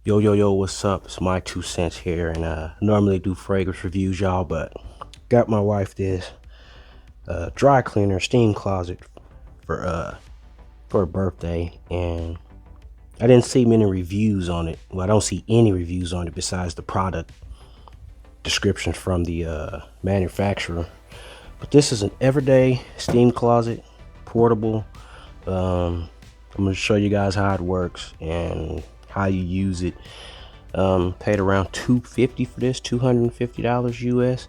Yo, what's up? It's my 2 cents here, and normally do fragrance reviews, y'all, but got my wife this dry cleaner steam closet for her birthday, and I didn't see many reviews on it. Well, I don't see any reviews on it besides the product descriptions from the manufacturer. But this is an Everday steam closet, portable. I'm gonna show you guys how it works and how you use it. Paid around $250 for this, $250 US.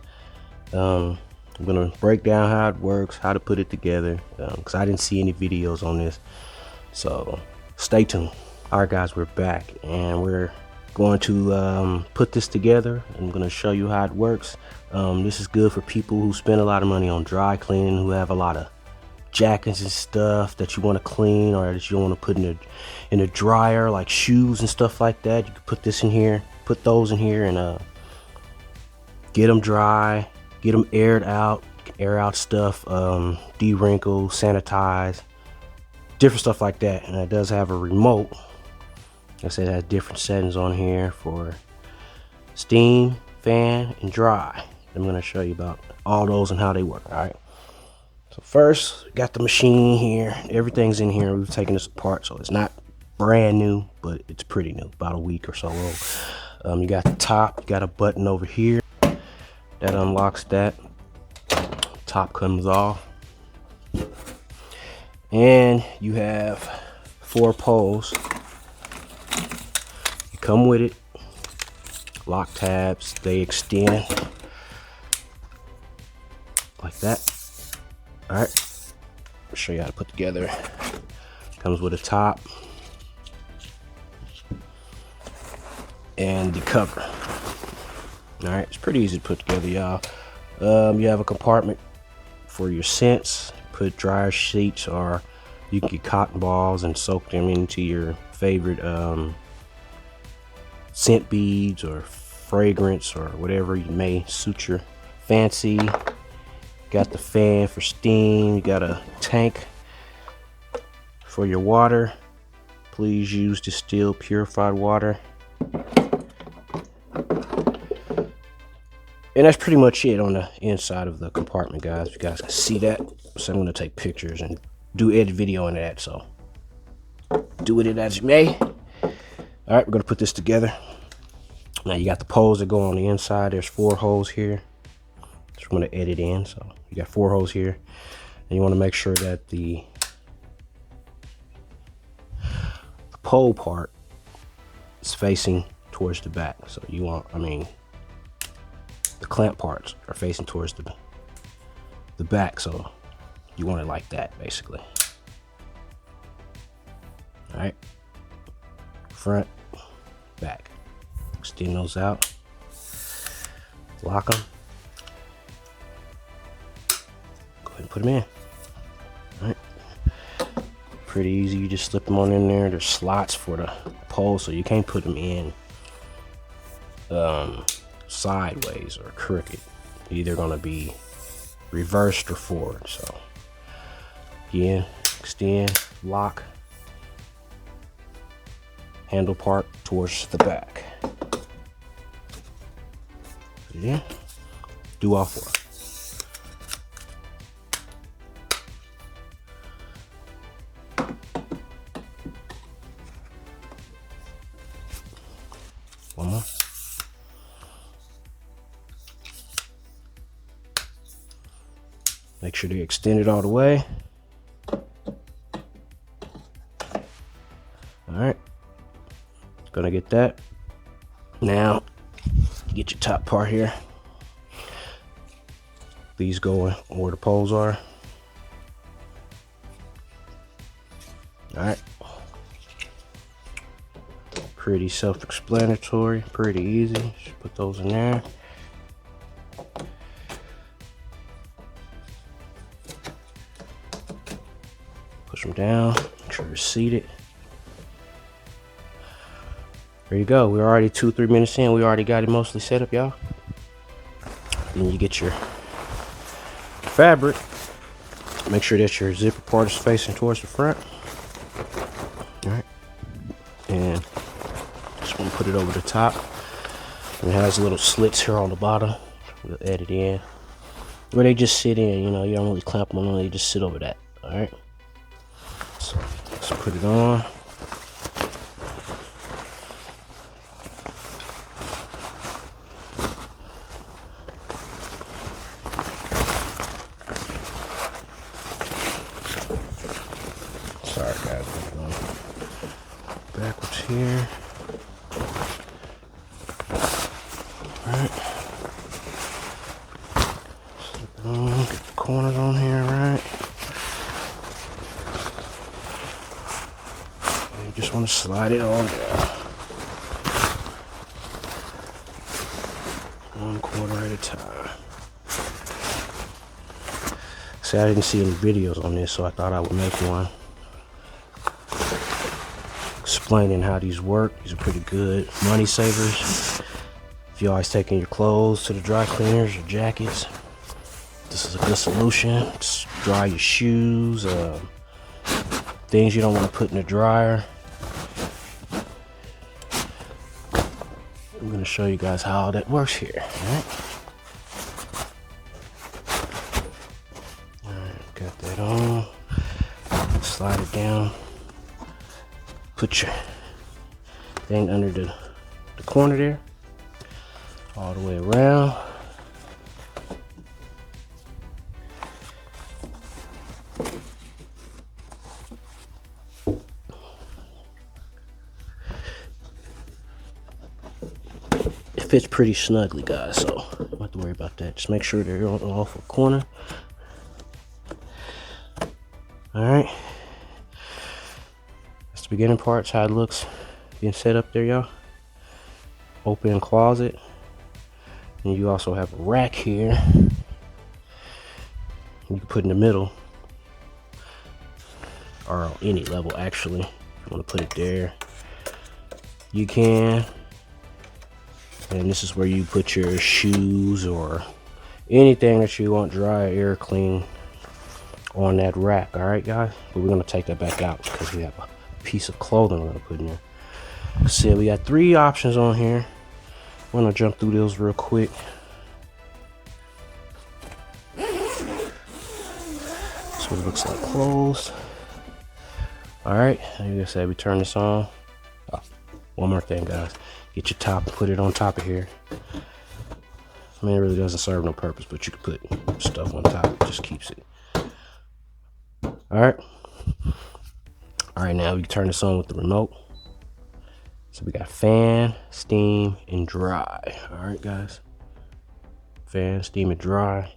I'm gonna break down how it works, how to put it together, because I didn't see any videos on this. So stay tuned. All right, guys, we're back and we're going to put this together. I'm gonna show you how it works. This is good for people who spend a lot of money on dry cleaning, who have a lot of jackets and stuff that you want to clean or that you don't want to put in a dryer, like shoes and stuff like that. You can put this in here, put those in here, and get them dry, get them aired out, air out stuff, de-wrinkle, sanitize, different stuff like that. And it does have a remote. Like I said, it has different settings on here for steam, fan, and dry. I'm going to show you about all those and how they work. All right. So first, got the machine here. Everything's in here. We've taken this apart, so it's not brand new, but it's pretty new, about a week or so old. You got the top. You got a button over here that unlocks that. Top comes off, and you have 4 poles. You come with it. Lock tabs. They extend like that. All right, I'll show you how to put together. Comes with a top and the cover. All right, it's pretty easy to put together, y'all. You have a compartment for your scents. Put dryer sheets, or you can get cotton balls and soak them into your favorite scent beads or fragrance or whatever you may suit your fancy. Got the fan for steam. You got a tank for your water. Please use distilled purified water. And that's pretty much it on the inside of the compartment, guys. You guys can see that. So I'm gonna take pictures and do edit video into that. So do with it as you may. All right, we're gonna put this together. Now you got the poles that go on the inside. There's 4 holes here. So I'm gonna edit in. So you got 4 holes here, and you want to make sure that the pole part is facing towards the back. So you want, the clamp parts are facing towards the back. So you want it like that, basically. All right, front, back. Extend those out. Lock them. And put them in. All right, pretty easy. You just slip them on in there. There's slots for the pole, so you can't put them in sideways or crooked. Either gonna be reversed or forward. So again, extend, lock, handle part towards the back. Yeah, do all 4. One more. Make sure to extend it all the way. All right. Gonna get that. Now, get your top part here. These go where the poles are. All right. Pretty self-explanatory, pretty easy. Just put those in there. Push them down, make sure they're seated. There you go. We're already 2-3 minutes in. We already got it mostly set up, y'all. Then you get your fabric. Make sure that your zipper part is facing towards the front. All right. And just want to put it over the top. And it has little slits here on the bottom. We'll add it in. Where they just sit in, you know, you don't really clamp them on, they just sit over that. Alright. So let's put it on. Sorry guys, I'm going backwards here. Alright. Slip it on, get the corners on here, right? And you just want to slide it on down. 1/4 at a time. See, I didn't see any videos on this, so I thought I would make one explaining how these work. These are pretty good money savers. If you're always taking your clothes to the dry cleaners or jackets, this is a good solution. Just dry your shoes, things you don't want to put in the dryer. I'm going to show you guys how that works here. Alright, got that on. Slide it down. Put your thing under the corner there, all the way around. It fits pretty snugly, guys, so don't have to worry about that. Just make sure they're on off a corner. Alright. That's the beginning part. It's how it looks being set up there, y'all. Open closet. And you also have a rack here. You can put in the middle. Or on any level, actually. If you want to put it there, you can. And this is where you put your shoes or anything that you want dry, air clean on that rack. All right, guys, but we're gonna take that back out because we have a piece of clothing we're gonna put in there. See, we got 3 options on here. I'm gonna jump through those real quick. So it looks like closed. All right, like I said, we turn this on. Oh, one more thing, guys. Get your top and put it on top of here. I mean, it really doesn't serve no purpose, but you can put stuff on top. It just keeps it. All right. All right, now we can turn this on with the remote. So we got fan, steam, and dry. All right, guys. Fan, steam, and dry.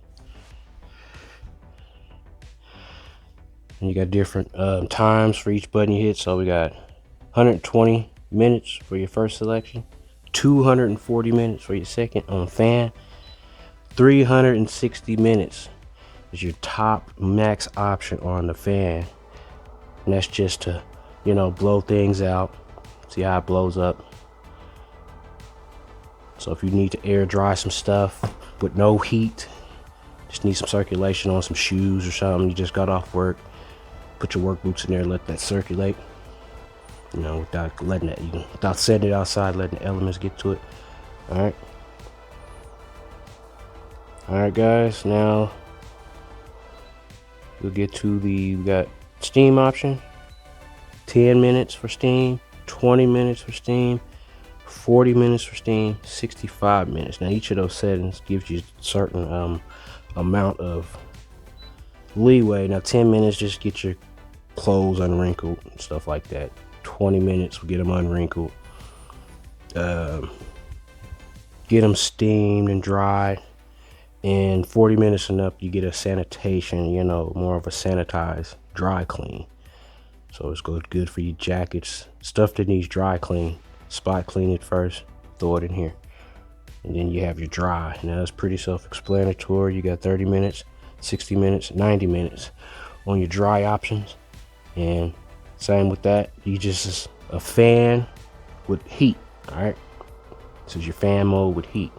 And you got different times for each button you hit. So we got 120 minutes for your first selection, 240 minutes for your second on fan, 360 minutes is your top max option on the fan. And that's just to, you know, blow things out. See how it blows up. So if you need to air dry some stuff with no heat, just need some circulation on some shoes or something, you just got off work, put your work boots in there, let that circulate. You know, without letting that, without setting it outside, letting the elements get to it. All right, guys. Now we'll get to we got steam option. 10 minutes for steam, 20 minutes for steam, 40 minutes for steam, 65 minutes. Now each of those settings gives you a certain amount of leeway. Now 10 minutes just get your clothes unwrinkled and stuff like that. 20 minutes will get them unwrinkled, get them steamed and dried, and 40 minutes and up you get a sanitation, you know, more of a sanitized dry clean. So it's good for your jackets, stuff that needs dry clean. Spot clean it first, throw it in here, and then you have your dry. Now it's pretty self-explanatory. You got 30 minutes, 60 minutes, 90 minutes on your dry options. And same with that, you just a fan with heat. All right, this is your fan mode with heat.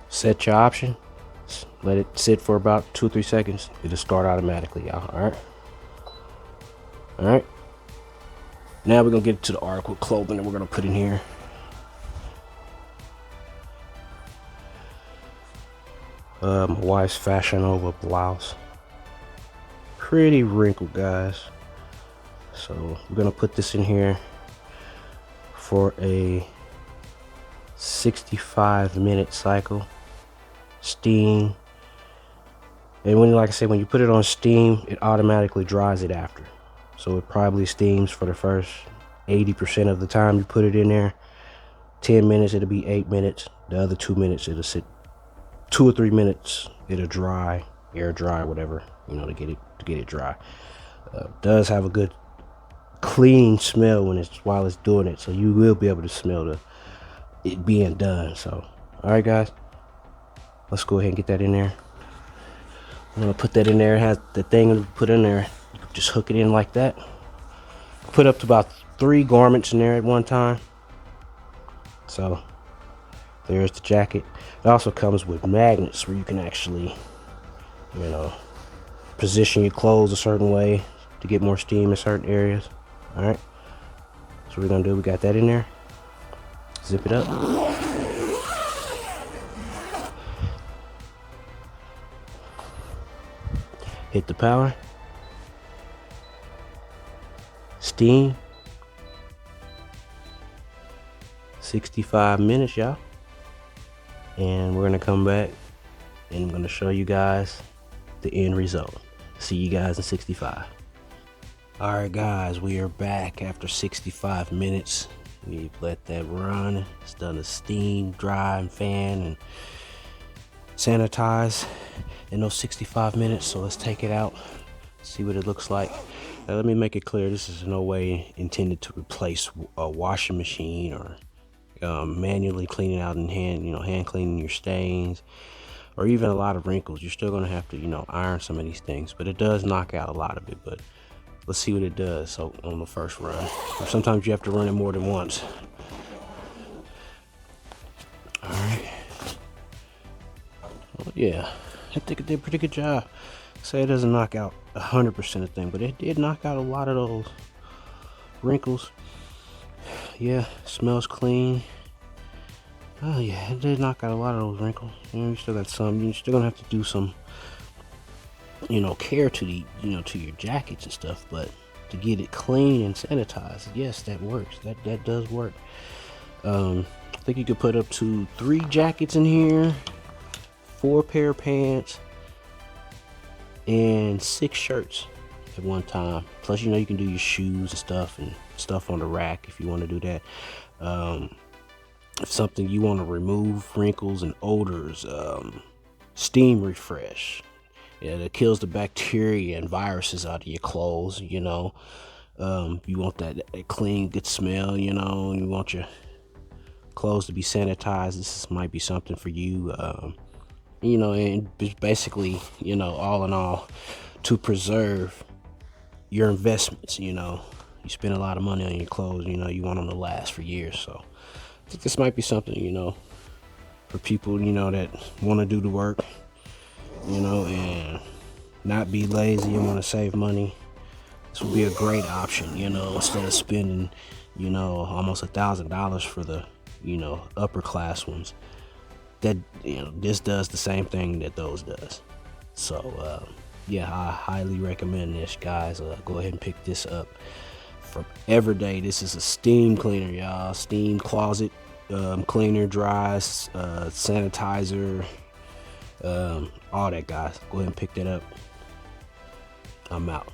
Set your option, let it sit for about 2 or 3 seconds. It'll start automatically, y'all. All right. Now we're gonna get to the article of clothing that we're gonna put in here. My wife's Fashion Nova blouse. Pretty wrinkled, guys. So we're gonna put this in here for a 65-minute cycle. Steam. And when, like I said, when you put it on steam, it automatically dries it after. So it probably steams for the first 80% of the time you put it in there. 10 minutes, it'll be 8 minutes. The other 2 minutes, it'll sit 2 or 3 minutes. It'll dry, air dry, whatever, to get it dry. Does have a good clean smell while it's doing it, so you will be able to smell it being done. So, all right, guys, let's go ahead and get that in there. I'm gonna put that in there. It has the thing to put in there. You can just hook it in like that. Put up to about 3 garments in there at one time. So there's the jacket. It also comes with magnets where you can actually, position your clothes a certain way to get more steam in certain areas. All right. So we're gonna do. We got that in there. Zip it up. Hit the power. Steam. 65 minutes, y'all. And we're gonna come back and I'm gonna show you guys the end result. See you guys in 65. All right, guys, we are back after 65 minutes. We've let that run. It's done the steam, dry, and fan, and sanitize in those 65 minutes. So let's take it out, see what it looks like. Now, let me make it clear, this is in no way intended to replace a washing machine or manually cleaning out in hand cleaning your stains, or even a lot of wrinkles. You're still gonna have to, iron some of these things, but it does knock out a lot of it. But let's see what it does. So on the first run, or sometimes you have to run it more than once. All right. Well, yeah, I think it did a pretty good job. Say it doesn't knock out 100% of the thing, but it did knock out a lot of those wrinkles. Yeah, smells clean. Oh yeah, it did knock out a lot of those wrinkles. You still got some. You're still gonna have to do some, care to the, to your jackets and stuff. But to get it clean and sanitized, yes, that works. That does work. I think you could put up to 3 jackets in here, 4 pair of pants, and 6 shirts at one time. Plus, you can do your shoes and stuff on the rack if you want to do that. If something you want to remove wrinkles and odors, steam refresh. Yeah, that kills the bacteria and viruses out of your clothes. You want that clean, good smell. You want your clothes to be sanitized. This might be something for you. And basically, all in all, to preserve your investments. You spend a lot of money on your clothes. You want them to last for years. So I think this might be something, for people, that want to do the work, and not be lazy and want to save money. This would be a great option, instead of spending, almost $1,000 for the, upper class ones. That, this does the same thing that those does. So, yeah, I highly recommend this, guys. Go ahead and pick this up from Everday. This is a steam cleaner, y'all. Steam closet cleaner, dries, sanitizer, all that, guys. Go ahead and pick that up. I'm out.